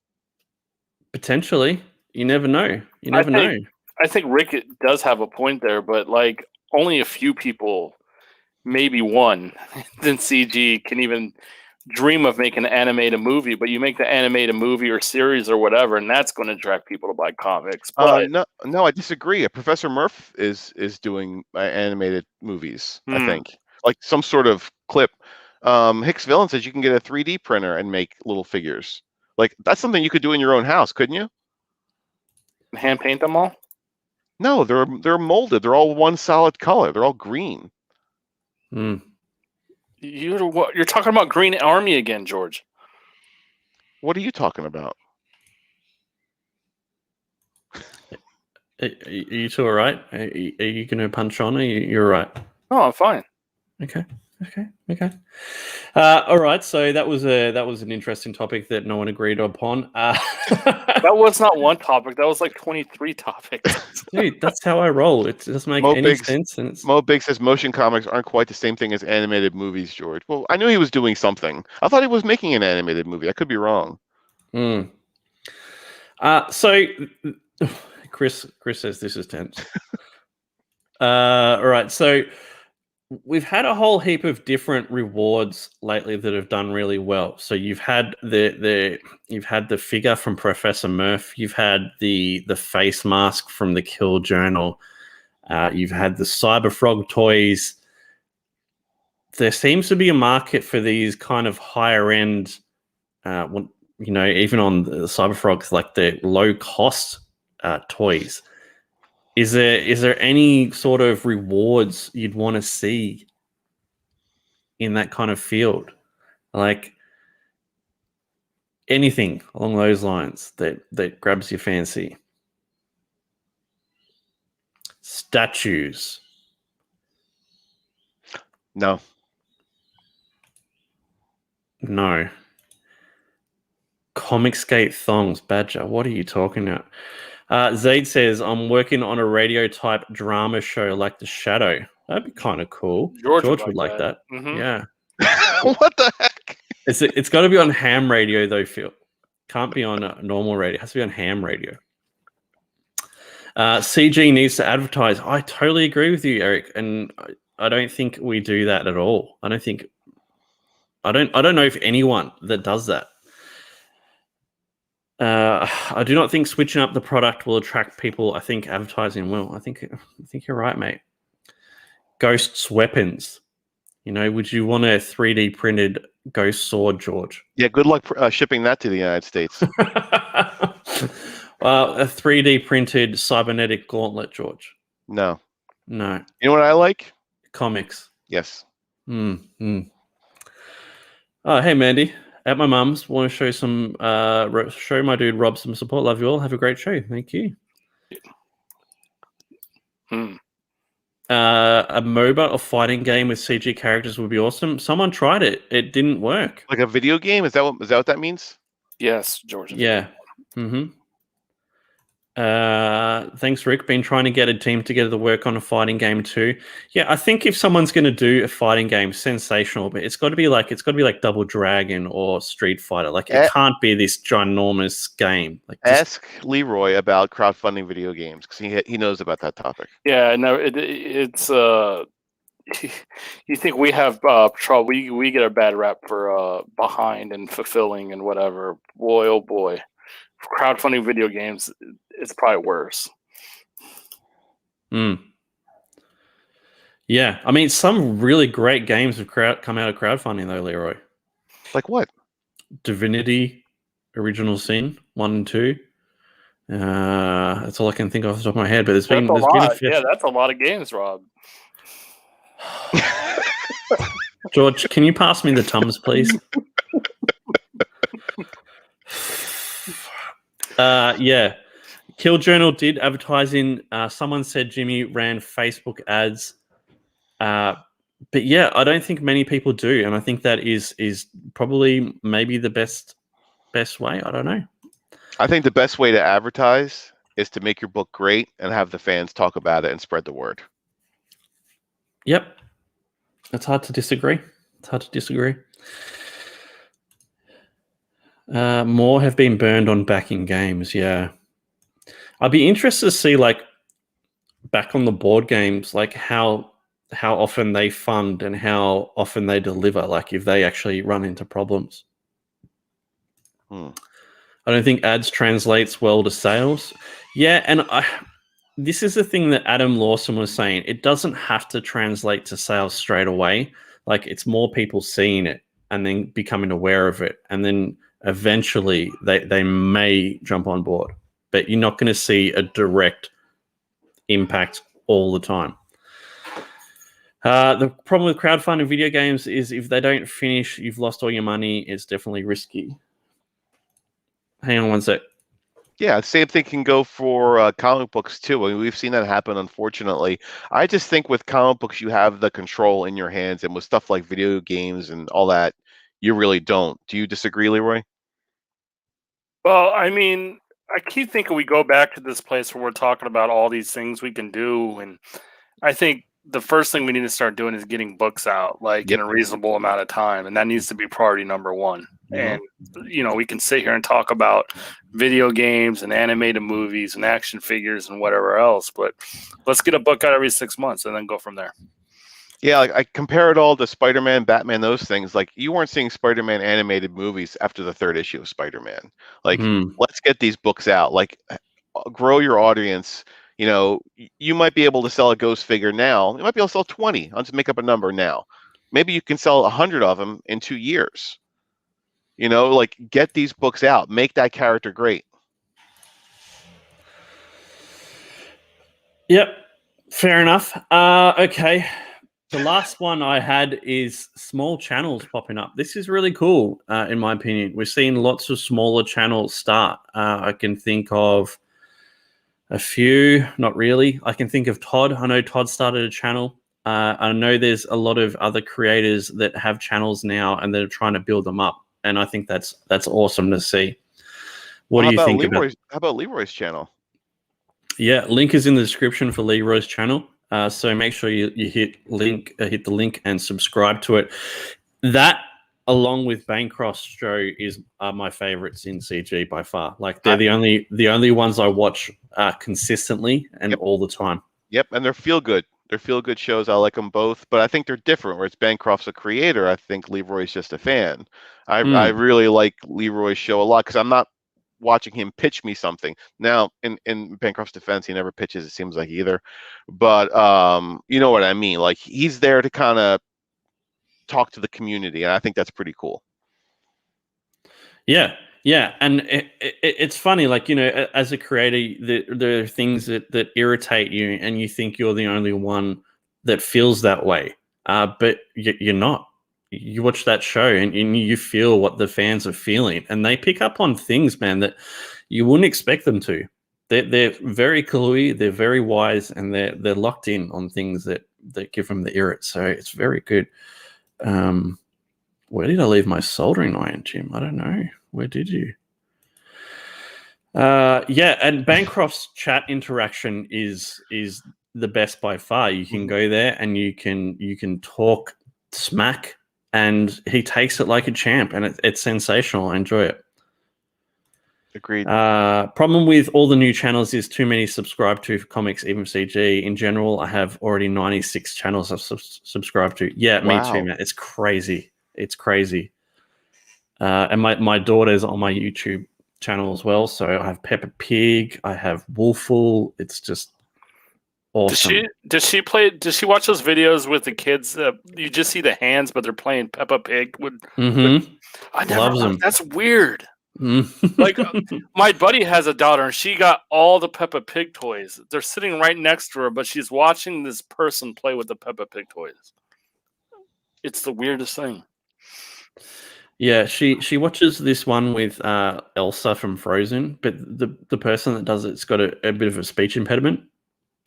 Potentially. You never know. You never know. I think Rick does have a point there, but only a few people, maybe one, in CG can even dream of making an animated movie. But you make the animated movie or series or whatever, and that's going to attract people to buy comics. But no, I disagree. Professor Murph is doing animated movies. I think like some sort of clip. Hicks Villain says you can get a 3D printer and make little figures. Like that's something you could do in your own house, couldn't you? Hand paint them all? No, they're molded. They're all one solid color. They're all green. You're talking about Green Army again, George. What are you talking about? Are you two all right? Are you going to punch on? You're right. Oh, I'm fine. Okay. All right. So that was an interesting topic that no one agreed upon. That was not one topic. That was 23 topics. Dude, that's how I roll. It doesn't make any sense. And Mo Big says motion comics aren't quite the same thing as animated movies, George. Well, I knew he was doing something. I thought he was making an animated movie. I could be wrong. So Chris says this is tense. All right. So we've had a whole heap of different rewards lately that have done really well. So you've had the figure from Professor Murph. You've had the face mask from the Kill Journal. You've had the Cyber Frog toys. There seems to be a market for these kind of higher end, even on the Cyber Frogs, like the low cost toys. Is there any sort of rewards you'd want to see in that kind of field? Like anything along those lines that grabs your fancy? Statues. No. Comicscape thongs. Badger, what are you talking about? Zaid says, I'm working on a radio type drama show like The Shadow. That'd be kind of cool. George would like that. Yeah. What the heck? It's got to be on ham radio, though, Phil. Can't be on normal radio. It has to be on ham radio. CG needs to advertise. I totally agree with you, Eric. And I don't think we do that at all. I don't know if anyone that does that. I do not think switching up the product will attract people. I think advertising will. I think you're right, mate. Ghosts weapons. Would you want a 3D printed ghost sword, George? Yeah, good luck shipping that to the United States. A 3D printed cybernetic gauntlet, George. No. You know what I like? Comics. Yes. Oh, hey, Mandy. At my mum's, want to show my dude Rob some support. Love you all. Have a great show. Thank you. A MOBA or fighting game with CG characters would be awesome. Someone tried it. It didn't work. Like a video game? Is that what that means? Yes, George. Yeah. Mm-hmm. Thanks, Rick. Been trying to get a team together to work on a fighting game too. Yeah, I think if someone's going to do a fighting game, sensational, but it's got to be like Double Dragon or Street Fighter. Like it can't be this ginormous game. Like ask Leroy about crowdfunding video games because he knows about that topic. Yeah, no, it's you think we have trouble? We get a bad rap for behind and fulfilling and whatever. Boy, oh boy, crowdfunding video games, it's probably worse. Yeah, I mean, some really great games have come out of crowdfunding though, Leroy. Like what? Divinity, Original Sin 1 and 2. That's all I can think of off the top of my head. But there's been a yeah, that's a lot of games, Rob. George, can you pass me the Tums, please? Yeah. Kill Journal did advertising. Someone said Jimmy ran Facebook ads. But yeah, I don't think many people do, and I think that is probably maybe the best way. I don't know. I think the best way to advertise is to make your book great and have the fans talk about it and spread the word. Yep. It's hard to disagree. More have been burned on backing games. Yeah. I'd be interested to see, like, back on the board games, like how often they fund and how often they deliver, like if they actually run into problems. I don't think ads translates well to sales. Yeah, and this is the thing that Adam Lawson was saying. It doesn't have to translate to sales straight away. Like, it's more people seeing it and then becoming aware of it. And then eventually they may jump on board. But you're not going to see a direct impact all the time. The problem with crowdfunding video games is if they don't finish, you've lost all your money. It's definitely risky. Hang on one sec. Yeah, same thing can go for comic books too. I mean, we've seen that happen, unfortunately. I just think with comic books, you have the control in your hands, and with stuff like video games and all that, you really don't. Do you disagree, Leroy? Well, I mean, I keep thinking we go back to this place where we're talking about all these things we can do, and I think the first thing we need to start doing is getting books out, like in a reasonable amount of time, and that needs to be priority number one. And we can sit here and talk about video games and animated movies and action figures and whatever else, but let's get a book out every 6 months and then go from there. Yeah, like I compare it all to Spider-Man, Batman, those things. Like, you weren't seeing Spider-Man animated movies after the third issue of Spider-Man. Like, let's get these books out. Like, grow your audience. You might be able to sell a Ghost figure now. You might be able to sell 20. I'll just make up a number now. Maybe you can sell 100 of them in 2 years. Like, get these books out. Make that character great. Yep. Fair enough. Okay. The last one I had is small channels popping up. This is really cool, in my opinion. We're seeing lots of smaller channels start. I can think of a few, not really. I can think of Todd. I know Todd started a channel. I know there's a lot of other creators that have channels now and they're trying to build them up. And I think that's awesome to see. What do you think about? How about Leroy's channel? Yeah, link is in the description for Leroy's channel. So make sure you hit the link and subscribe to it. That, along with Bancroft's show, are my favorites in CG by far. Like, they're the only ones I watch consistently and all the time. Yep, and they're feel good. They're feel good shows. I like them both, but I think they're different. Whereas Bancroft's a creator, I think Leroy's just a fan. I really like Leroy's show a lot because I'm not watching him pitch me something. Now, in Bancroft's defense, he never pitches, it seems like, either. But you know what I mean? Like, he's there to kind of talk to the community, and I think that's pretty cool. Yeah, and it's funny, like, as a creator, there are things that irritate you, and you think you're the only one that feels that way, but you're not. You watch that show and you feel what the fans are feeling, and they pick up on things, man, that you wouldn't expect them to. They're very cluey, they're very wise, and they're locked in on things that give them the irrit. So it's very good. Where did I leave my soldering iron, Jim? I don't know. Where did you? Yeah, and Bancroft's chat interaction is the best by far. You can go there and you can talk smack, and he takes it like a champ, and it's sensational. I enjoy it. Agreed. Problem with all the new channels is too many subscribed to for comics, even CG. In general, I have already 96 channels I've subscribed to. Yeah, me too, man. It's crazy. It's crazy. And my daughter's on my YouTube channel as well. So I have Peppa Pig. I have Wolful. It's just awesome. Does she watch those videos with the kids? You just see the hands, but they're playing Peppa Pig. I never loves them. That's weird. Like my buddy has a daughter, and she got all the Peppa Pig toys. They're sitting right next to her, but she's watching this person play with the Peppa Pig toys. It's the weirdest thing. Yeah, she watches this one with Elsa from Frozen, but the person that does it's got a bit of a speech impediment,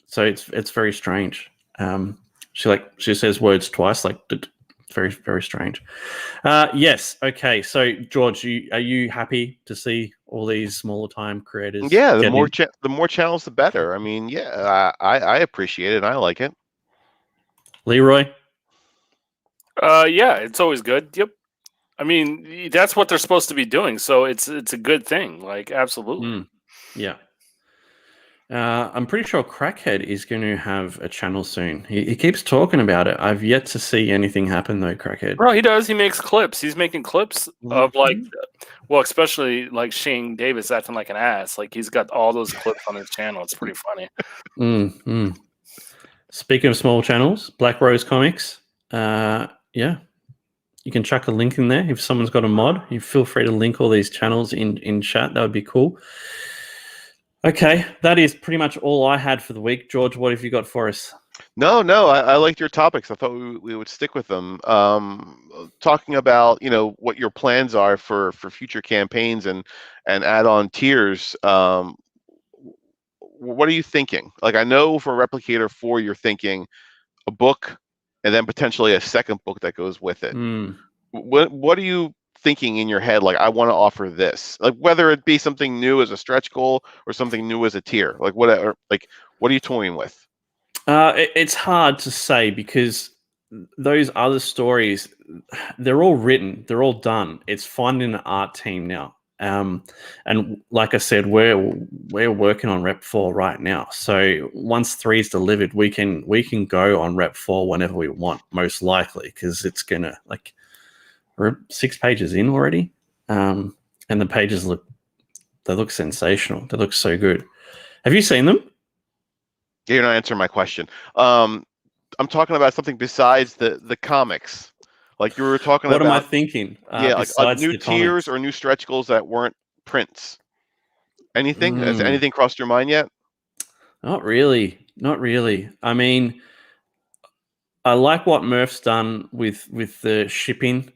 so it's very strange. She says words twice, like very, very strange. Yes. Okay. So George, are you happy to see all these smaller time creators? Yeah, the more channels, the better. I mean, yeah, I appreciate it. And I like it. Leroy. Yeah, it's always good. Yep. I mean, that's what they're supposed to be doing, so it's a good thing. Like, absolutely. Yeah. I'm pretty sure Crackhead is going to have a channel soon. He keeps talking about it. I've yet to see anything happen though, Crackhead. Bro, he does. He makes clips. He's making clips of like, well, especially like Shane Davis acting like an ass. Like he's got all those clips on his channel. It's pretty funny. Speaking of small channels, Black Rose Comics. Yeah, you can chuck a link in there if someone's got a mod. You feel free to link all these channels in chat. That would be cool. Okay, that is pretty much all I had for the week. George, what have you got for us? No, I liked your topics. I thought we would stick with them. Talking about what your plans are for future campaigns and add-on tiers. What are you thinking? Like, I know for Replicator 4, you're thinking a book and then potentially a second book that goes with it. What are you thinking in your head? Like, I want to offer this, like whether it be something new as a stretch goal or something new as a tier. Like, what are you toying with? It's hard to say because those other stories, they're all written, they're all done. It's finding an art team now. And like I said, we're working on Rep 4 right now. So once 3 is delivered, we can go on Rep 4 whenever we want, most likely, because it's gonna we're 6 pages in already, and the pages look sensational. They look so good. Have you seen them? Yeah, you're not answering my question. I'm talking about something besides the comics. Like you were talking about. What am I thinking? Yeah, like new tiers or new stretch goals that weren't prints. Anything? Has anything crossed your mind yet? Not really. I mean, I like what Murph's done with the shipping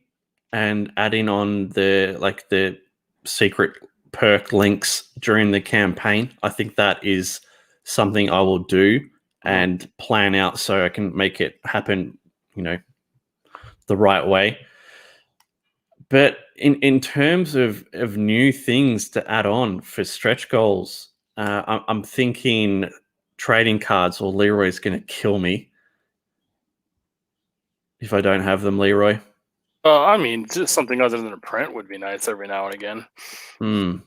and adding on the secret perk links during the campaign. I think that is something I will do and plan out so I can make it happen, the right way. But in terms of new things to add on for stretch goals, I'm thinking trading cards, or Leroy's going to kill me if I don't have them, Leroy. I mean, just something other than a print would be nice every now and again.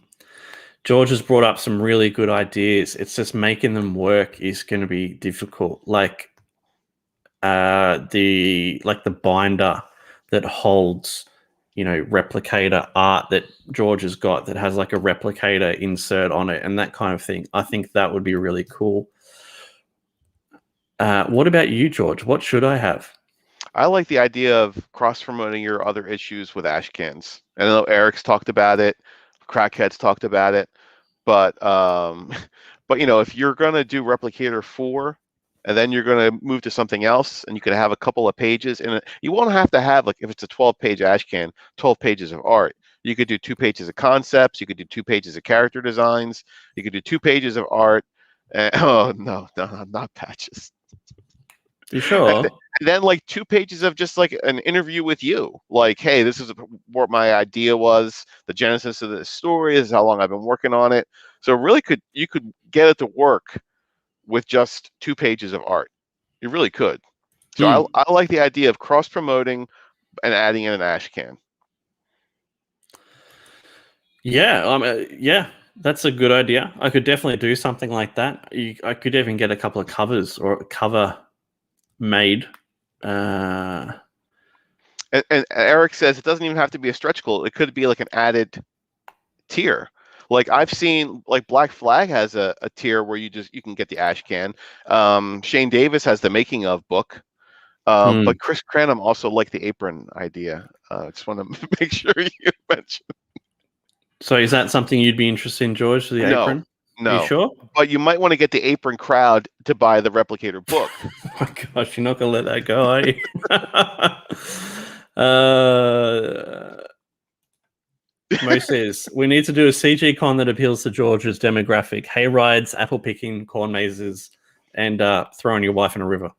George has brought up some really good ideas. It's just making them work is going to be difficult. Like the binder that holds, Replicator art that George has got that has like a Replicator insert on it and that kind of thing. I think that would be really cool. What about you, George? What should I have? I like the idea of cross-promoting your other issues with ash cans. I know Eric's talked about it, Crackhead's talked about it, but if you're gonna do Replicator 4, and then you're gonna move to something else, and you could have a couple of pages in it, you won't have to have, like, if it's a 12-page ash can, 12 pages of art. You could do 2 pages of concepts. You could do 2 pages of character designs. You could do 2 pages of art. Oh no, not patches. You sure? And then like 2 pages of just like an interview with you. Like, hey, this is what my idea was, the genesis of this story, this is how long I've been working on it. So really you could get it to work with just 2 pages of art. You really could. So I like the idea of cross promoting and adding in an ash can. Yeah, yeah, that's a good idea. I could definitely do something like that. I could even get a couple of covers or a cover made. And Eric says it doesn't even have to be a stretch goal. It could be like an added tier. Like I've seen, like Black Flag has a tier where you can get the ash can. Shane Davis has the making of book. But Chris Cranham also liked the apron idea. Just want to make sure you mention. So is that something you'd be interested in, George, the apron? No. You sure? But you might want to get the apron crowd to buy the Replicator book. Oh my gosh, you're not going to let that go, are you? Mo says, we need to do a CG con that appeals to George's demographic. Hay rides, apple picking, corn mazes, and throwing your wife in a river.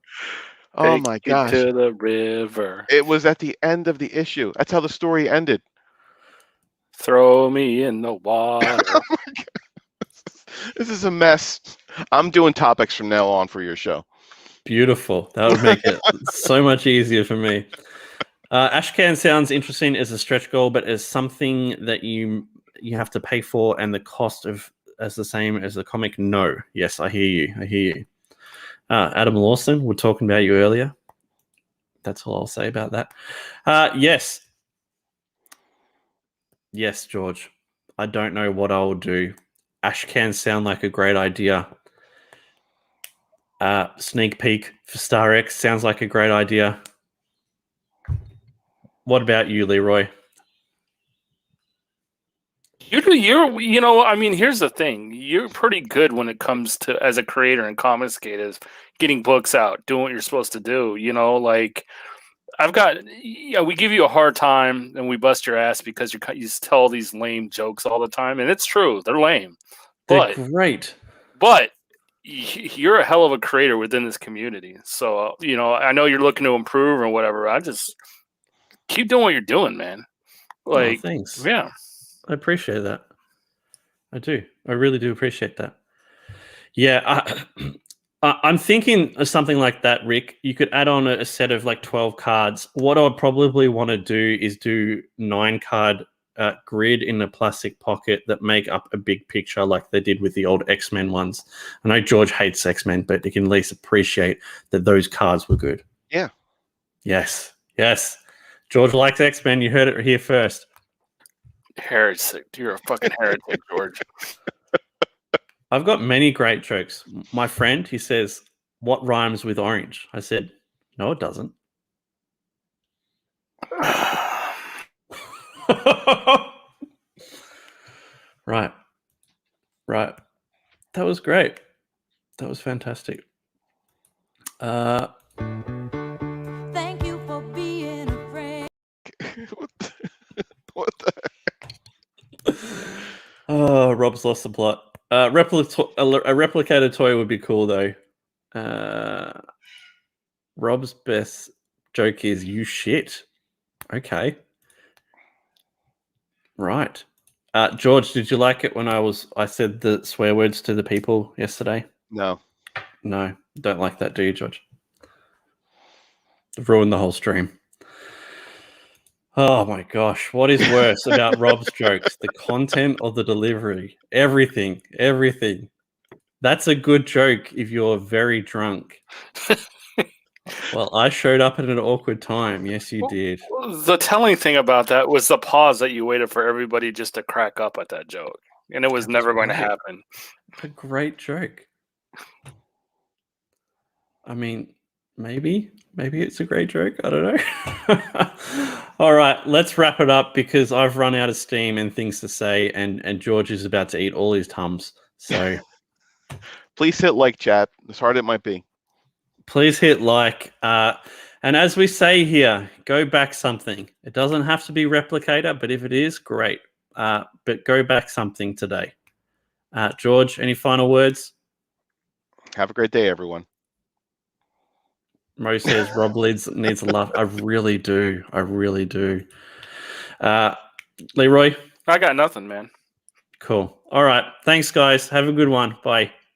Oh my gosh. To the river. It was at the end of the issue. That's how the story ended. Throw me in the water. Oh my God. This is a mess. I'm doing topics from now on for your show. Beautiful. That would make it so much easier for me. Ashcan sounds interesting as a stretch goal, but as something that you have to pay for and the cost of as the same as the comic. No. Yes, I hear you. Adam Lawson, we're talking about you earlier. That's all I'll say about that. Yes. Yes, George. I don't know what I will do. Ash can sound like a great idea. Sneak peek for Star X sounds like a great idea. What about you, Leroy? I mean, here's the thing. You're pretty good when it comes to, as a creator in Comicsgate, is getting books out, doing what you're supposed to do. Like we give you a hard time and we bust your ass because you tell these lame jokes all the time. And it's true. They're lame. They're great. But you're a hell of a creator within this community. So, I know you're looking to improve or whatever. I just keep doing what you're doing, man. Like, thanks. Yeah. I appreciate that. I do. I really do appreciate that. Yeah. I'm thinking of something like that, Rick. You could add on a set of like 12 cards. What I'd probably want to do is do 9-card grid in a plastic pocket that make up a big picture like they did with the old X-Men ones. I know George hates X-Men, but he can at least appreciate that those cards were good. Yeah. Yes. George likes X-Men. You heard it here first. Heretic. You're a fucking heretic, George. I've got many great jokes. My friend, he says, what rhymes with orange? I said, no, it doesn't. Right. That was great. That was fantastic. Thank you for being a friend. What the heck? Oh, Rob's lost the plot. A replicator toy would be cool though. Rob's best joke is you shit. Okay. Right. George, did you like it when I said the swear words to the people yesterday? No, don't like that, do you, George? Ruined the whole stream. Oh my gosh, what is worse about Rob's jokes? The content or the delivery? Everything. That's a good joke if you're very drunk. Well, I showed up at an awkward time. Yes, you did. The telling thing about that was the pause that you waited for everybody just to crack up at that joke. And it was never going to happen. A great joke. I mean, maybe it's a great joke. I don't know. All right, let's wrap it up because I've run out of steam and things to say, and George is about to eat all his Tums. So please hit like, chat. As hard as it might be. Please hit like. And as we say here, go back something. It doesn't have to be Replicator, but if it is, great. But go back something today. George, any final words? Have a great day, everyone. Mo says Rob Lids needs a love. I really do. I really do. Leroy? I got nothing, man. Cool. All right. Thanks, guys. Have a good one. Bye.